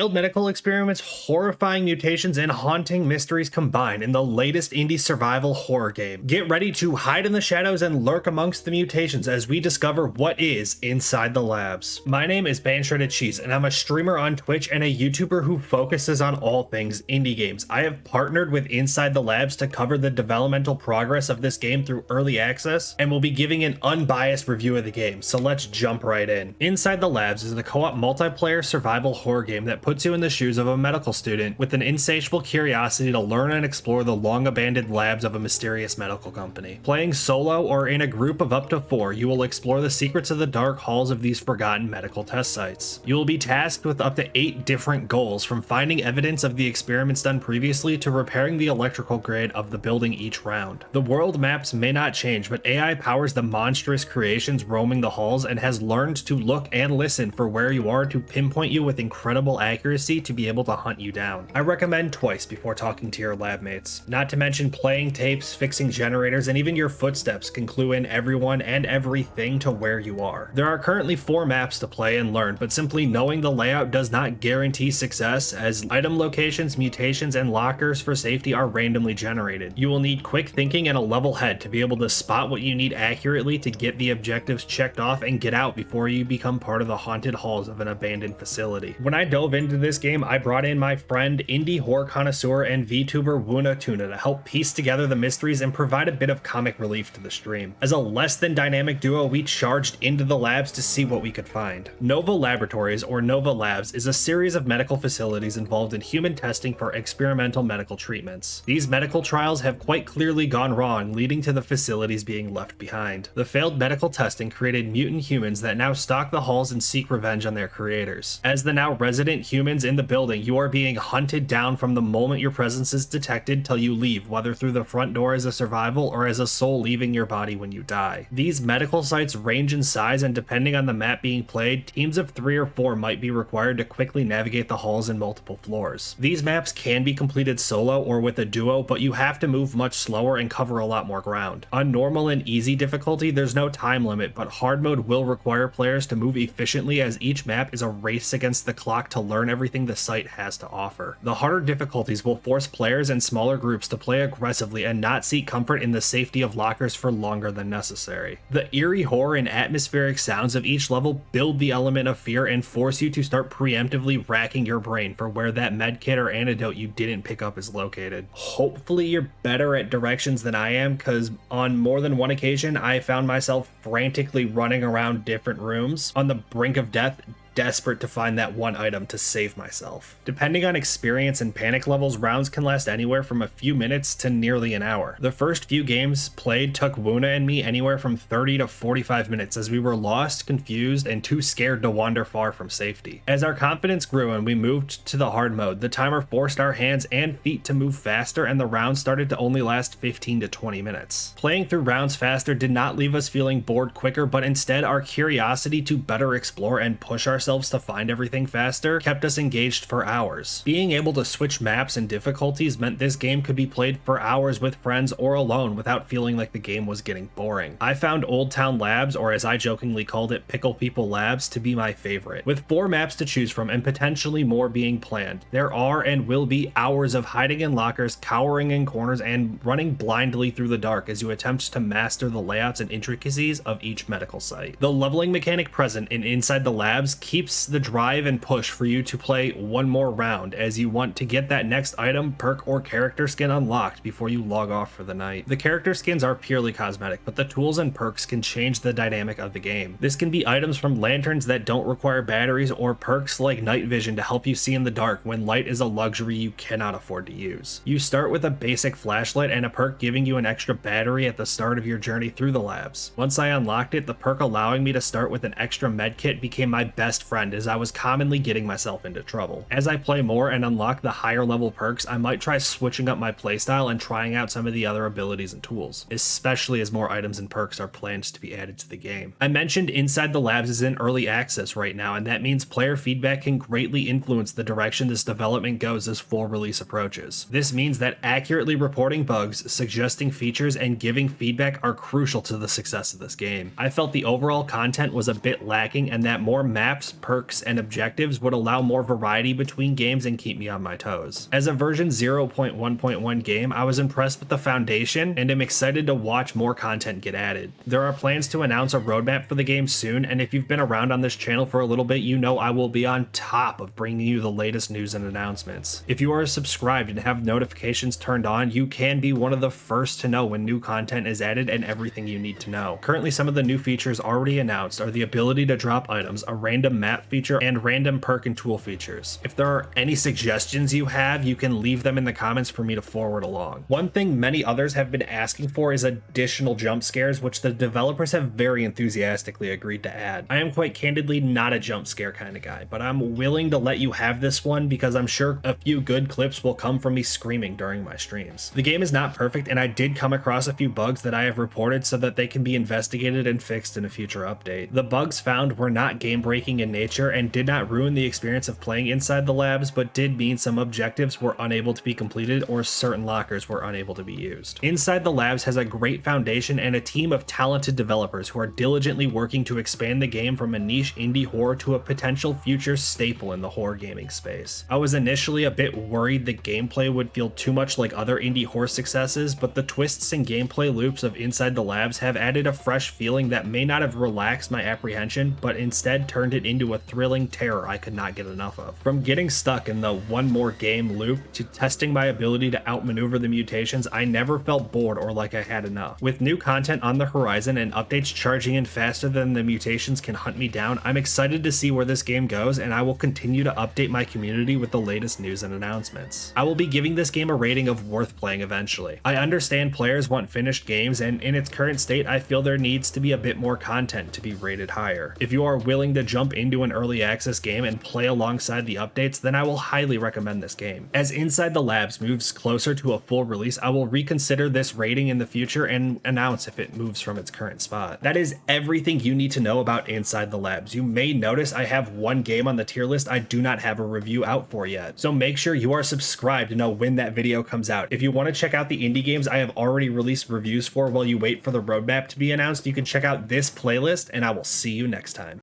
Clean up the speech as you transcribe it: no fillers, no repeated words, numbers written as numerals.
Failed medical experiments, horrifying mutations, and haunting mysteries combined in the latest indie survival horror game. Get ready to hide in the shadows and lurk amongst the mutations as we discover what is inside the labs. My name is Shredded Cheese, and I'm a streamer on Twitch and a YouTuber who focuses on all things indie games. I have partnered with Inside the Labs to cover the developmental progress of this game through early access, and will be giving an unbiased review of the game, so let's jump right in. Inside the Labs is a co-op multiplayer survival horror game that puts you in the shoes of a medical student with an insatiable curiosity to learn and explore the long-abandoned labs of a mysterious medical company. Playing solo or in a group of up to 4, you will explore the secrets of the dark halls of these forgotten medical test sites. You will be tasked with up to 8 different goals, from finding evidence of the experiments done previously to repairing the electrical grid of the building each round. The world maps may not change, but AI powers the monstrous creations roaming the halls and has learned to look and listen for where you are to pinpoint you with incredible accuracy to be able to hunt you down. I recommend twice before talking to your lab mates. Not to mention playing tapes, fixing generators, and even your footsteps can clue in everyone and everything to where you are. There are currently 4 maps to play and learn, but simply knowing the layout does not guarantee success, as item locations, mutations, and lockers for safety are randomly generated. You will need quick thinking and a level head to be able to spot what you need accurately to get the objectives checked off and get out before you become part of the haunted halls of an abandoned facility. When I dove into this game, I brought in my friend, indie horror connoisseur and VTuber Wuna Tuna to help piece together the mysteries and provide a bit of comic relief to the stream. As a less than dynamic duo, we charged into the labs to see what we could find. Nova Laboratories, or Nova Labs, is a series of medical facilities involved in human testing for experimental medical treatments. These medical trials have quite clearly gone wrong, leading to the facilities being left behind. The failed medical testing created mutant humans that now stalk the halls and seek revenge on their creators. As the now resident humans in the building, you are being hunted down from the moment your presence is detected till you leave, whether through the front door as a survival or as a soul leaving your body when you die. These medical sites range in size, and depending on the map being played, teams of 3 or 4 might be required to quickly navigate the halls and multiple floors. These maps can be completed solo or with a duo, but you have to move much slower and cover a lot more ground. On normal and easy difficulty, there's no time limit, but hard mode will require players to move efficiently, as each map is a race against the clock to learn everything the site has to offer. The harder difficulties will force players and smaller groups to play aggressively and not seek comfort in the safety of lockers for longer than necessary. The eerie horror and atmospheric sounds of each level build the element of fear and force you to start preemptively racking your brain for where that medkit or antidote you didn't pick up is located. Hopefully you're better at directions than I am, because on more than one occasion I found myself frantically running around different rooms on the brink of death, desperate to find that one item to save myself. Depending on experience and panic levels, rounds can last anywhere from a few minutes to nearly an hour. The first few games played took Wuna and me anywhere from 30 to 45 minutes, as we were lost, confused, and too scared to wander far from safety. As our confidence grew and we moved to the hard mode, the timer forced our hands and feet to move faster, and the rounds started to only last 15 to 20 minutes. Playing through rounds faster did not leave us feeling bored quicker, but instead our curiosity to better explore and push ourselves to find everything faster kept us engaged for hours. Being able to switch maps and difficulties meant this game could be played for hours with friends or alone without feeling like the game was getting boring. I found Old Town Labs, or as I jokingly called it, Pickle People Labs, to be my favorite. With 4 maps to choose from and potentially more being planned, there are and will be hours of hiding in lockers, cowering in corners, and running blindly through the dark as you attempt to master the layouts and intricacies of each medical site. The leveling mechanic present in Inside the Labs keeps the drive and push for you to play one more round, as you want to get that next item, perk, or character skin unlocked before you log off for the night. The character skins are purely cosmetic, but the tools and perks can change the dynamic of the game. This can be items from lanterns that don't require batteries, or perks like night vision to help you see in the dark when light is a luxury you cannot afford to use. You start with a basic flashlight and a perk giving you an extra battery at the start of your journey through the labs. Once I unlocked it, the perk allowing me to start with an extra medkit became my best friend, as I was commonly getting myself into trouble. As I play more and unlock the higher level perks, I might try switching up my playstyle and trying out some of the other abilities and tools, especially as more items and perks are planned to be added to the game. I mentioned Inside the Labs is in early access right now, and that means player feedback can greatly influence the direction this development goes as full release approaches. This means that accurately reporting bugs, suggesting features, and giving feedback are crucial to the success of this game. I felt the overall content was a bit lacking, and that more maps, perks, and objectives would allow more variety between games and keep me on my toes. As a version 0.1.1 game, I was impressed with the foundation and am excited to watch more content get added. There are plans to announce a roadmap for the game soon, and if you've been around on this channel for a little bit, you know I will be on top of bringing you the latest news and announcements. If you are subscribed and have notifications turned on, you can be one of the first to know when new content is added and everything you need to know. Currently, some of the new features already announced are the ability to drop items, a random map feature, and random perk and tool features. If there are any suggestions you have, you can leave them in the comments for me to forward along. One thing many others have been asking for is additional jump scares, which the developers have very enthusiastically agreed to add. I am quite candidly not a jump scare kind of guy, but I'm willing to let you have this one because I'm sure a few good clips will come from me screaming during my streams. The game is not perfect, and I did come across a few bugs that I have reported so that they can be investigated and fixed in a future update. The bugs found were not game-breaking in nature and did not ruin the experience of playing inside the labs, but did mean some objectives were unable to be completed or certain lockers were unable to be used. Inside the Labs has a great foundation and a team of talented developers who are diligently working to expand the game from a niche indie horror to a potential future staple in the horror gaming space. I was initially a bit worried the gameplay would feel too much like other indie horror successes, but the twists and gameplay loops of Inside the Labs have added a fresh feeling that may not have relaxed my apprehension, but instead turned it into a thrilling terror I could not get enough of. From getting stuck in the one more game loop to testing my ability to outmaneuver the mutations, I never felt bored or like I had enough. With new content on the horizon and updates charging in faster than the mutations can hunt me down, I'm excited to see where this game goes, and I will continue to update my community with the latest news and announcements. I will be giving this game a rating of worth playing eventually. I understand players want finished games, and in its current state, I feel there needs to be a bit more content to be rated higher. If you are willing to jump into an early access game and play alongside the updates, then I will highly recommend this game. As Inside the Labs moves closer to a full release, I will reconsider this rating in the future and announce if it moves from its current spot. That is everything you need to know about Inside the Labs. You may notice I have one game on the tier list I do not have a review out for yet, so make sure you are subscribed to know when that video comes out. If you want to check out the indie games I have already released reviews for while you wait for the roadmap to be announced, you can check out this playlist, and I will see you next time.